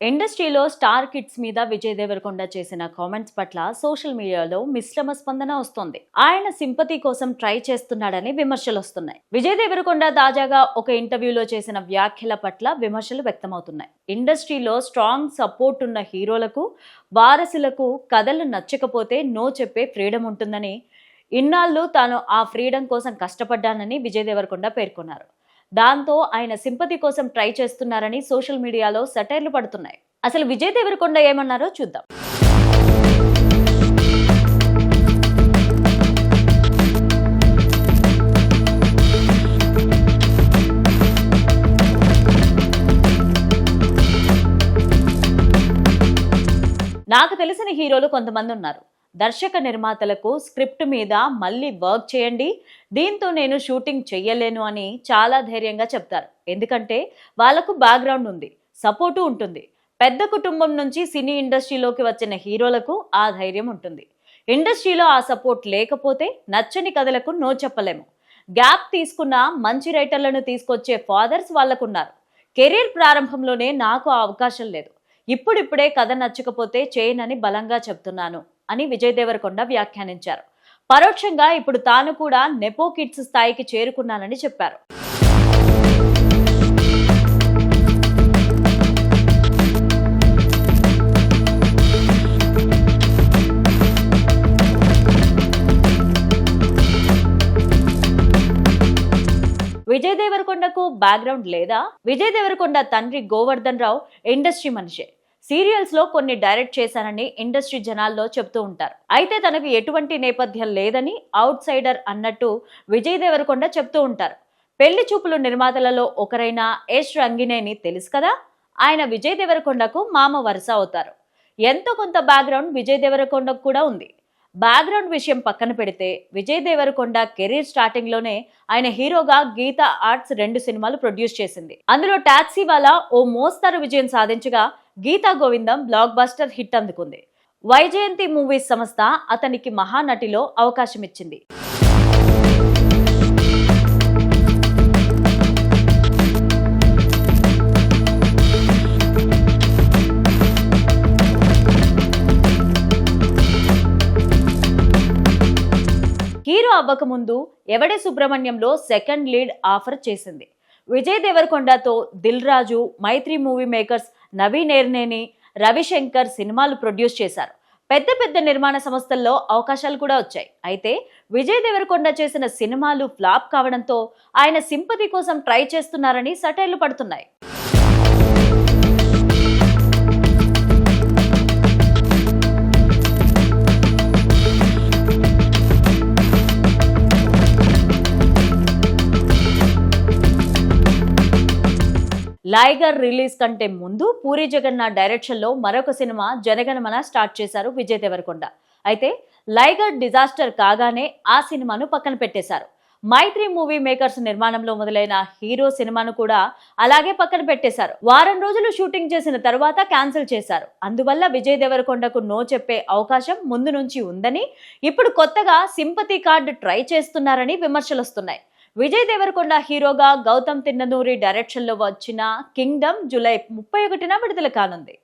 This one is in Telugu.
ఇండస్ట్రీలో స్టార్ కిడ్స్ మీద విజయ్ దేవరకొండ చేసిన కామెంట్స్ పట్ల సోషల్ మీడియాలో మిశ్రమ స్పందన వస్తోంది. ఆయన సింపతి కోసం ట్రై చేస్తున్నాడని విమర్శలు వస్తున్నాయి. విజయ్ దేవరకొండ తాజాగా ఒక ఇంటర్వ్యూలో చేసిన వ్యాఖ్యల పట్ల విమర్శలు వ్యక్తమవుతున్నాయి. ఇండస్ట్రీలో స్ట్రాంగ్ సపోర్ట్ ఉన్న హీరోలకు, వారసులకు కథలు నచ్చకపోతే నో చెప్పే ఫ్రీడమ్ ఉంటుందని, ఇన్నాళ్ళు తాను ఆ ఫ్రీడమ్ కోసం కష్టపడ్డానని విజయ్ దేవరకొండ పేర్కొన్నారు. దాంతో ఆయన సింపతి కోసం ట్రై చేస్తున్నారని సోషల్ మీడియాలో సెటైర్లు పడుతున్నాయి. అసలు విజయ్ దేవరకొండ ఏమన్నారో చూద్దాం. నాకు తెలిసిన హీరోలు కొంతమంది ఉన్నారు. దర్శక నిర్మాతలకు స్క్రిప్ట్ మీద మళ్ళీ వర్క్ చేయండి, దీంతో నేను షూటింగ్ చెయ్యలేను అని చాలా ధైర్యంగా చెప్తారు. ఎందుకంటే వాళ్ళకు బ్యాక్గ్రౌండ్ ఉంది, సపోర్టు ఉంటుంది. పెద్ద కుటుంబం నుంచి సినీ ఇండస్ట్రీలోకి వచ్చిన హీరోలకు ఆ ధైర్యం ఉంటుంది. ఇండస్ట్రీలో ఆ సపోర్ట్ లేకపోతే నచ్చని కథలకు నో చెప్పలేము. గ్యాప్ తీసుకున్న మంచి రైటర్లను తీసుకొచ్చే ఫాదర్స్ వాళ్ళకున్నారు. కెరీర్ ప్రారంభంలోనే నాకు ఆ అవకాశం లేదు. ఇప్పుడిప్పుడే కథ నచ్చకపోతే చేయనని బలంగా చెప్తున్నాను అని విజయ్ దేవరకొండ వ్యాఖ్యానించారు. పరోక్షంగా ఇప్పుడు తాను కూడా నెపో కిడ్స్ స్థాయికి చేరుకున్నానని చెప్పారు. విజయ్ దేవరకొండకు బ్యాక్గ్రౌండ్ లేదా? విజయ్ దేవరకొండ తండ్రి గోవర్ధన్ రావు ఇండస్ట్రీ మనిషే. సీరియల్స్ లో కొన్ని డైరెక్ట్ చేశానని ఇండస్ట్రీ జనాల్లో చెప్తూ ఉంటారు. అయితే తనకు ఎటువంటి నేపథ్యం లేదని అవుట్ సైడర్ అన్నట్టు విజయ్ దేవరకొండ చెప్తూ ఉంటారు. పెళ్లి చూపులు నిర్మాతలలో ఒకరైన యష్ రంగినేని తెలుసు కదా, ఆయన విజయ్ దేవరకొండకు మామ వరుస అవుతారు. ఎంతో కొంత బ్యాక్గ్రౌండ్ విజయ్ దేవరకొండకు కూడా ఉంది. బ్యాక్గ్రౌండ్ విషయం పక్కన పెడితే విజయ్ దేవరకొండ కెరీర్ స్టార్టింగ్ లోనే ఆయన హీరోగా గీతా ఆర్ట్స్ 2 సినిమాలు ప్రొడ్యూస్ చేసింది. అందులో టాక్సీ వాలా ఓ మోస్తరు విజయం సాధించగా, గీతా గోవిందం బ్లాక్ బస్టర్ హిట్ అందుకుంది. వైజయంతి మూవీస్ సంస్థ అతనికి మహానటిలో అవకాశం ఇచ్చింది. హీరో అవ్వకముందు ఎవడే సుబ్రహ్మణ్యంలో సెకండ్ లీడ్ ఆఫర్ చేసింది. విజయ్ దేవరకొండతో దిల్ రాజు, మైత్రి మూవీ మేకర్స్, నవీన్ ఎర్నేని, రవిశంకర్ సినిమాలు ప్రొడ్యూస్ చేశారు. పెద్ద పెద్ద నిర్మాణ సంస్థల్లో అవకాశాలు కూడా వచ్చాయి. అయితే విజయ్ దేవరకొండ చేసిన సినిమాలు ఫ్లాప్ కావడంతో ఆయన సింపతి కోసం ట్రై చేస్తున్నారని సెటైర్లు పడుతున్నాయి. లైగర్ రిలీజ్ కంటే ముందు పూరి జగన్నాథ్ డైరెక్షన్ లో మరొక సినిమా జనగణమన స్టార్ట్ చేశారు విజయ్ దేవరకొండ. అయితే లైగర్ డిజాస్టర్ కాగానే ఆ సినిమాను పక్కన పెట్టేశారు. మైత్రి మూవీ మేకర్స్ నిర్మాణంలో మొదలైన హీరో సినిమాను కూడా అలాగే పక్కన పెట్టేశారు. వారం రోజులు షూటింగ్ చేసిన తర్వాత క్యాన్సిల్ చేశారు. అందువల్ల విజయ్ దేవరకొండకు నో చెప్పే అవకాశం ముందు నుంచి ఉందని, ఇప్పుడు కొత్తగా సింపతి కార్డు ట్రై చేస్తున్నారని విమర్శలు వస్తున్నాయి. విజయ్ దేవరకొండ హీరోగా గౌతమ్ తిన్ననూరి డైరెక్షన్ లో వచ్చిన కింగ్డమ్ జూలై 31న విడుదల కానుంది.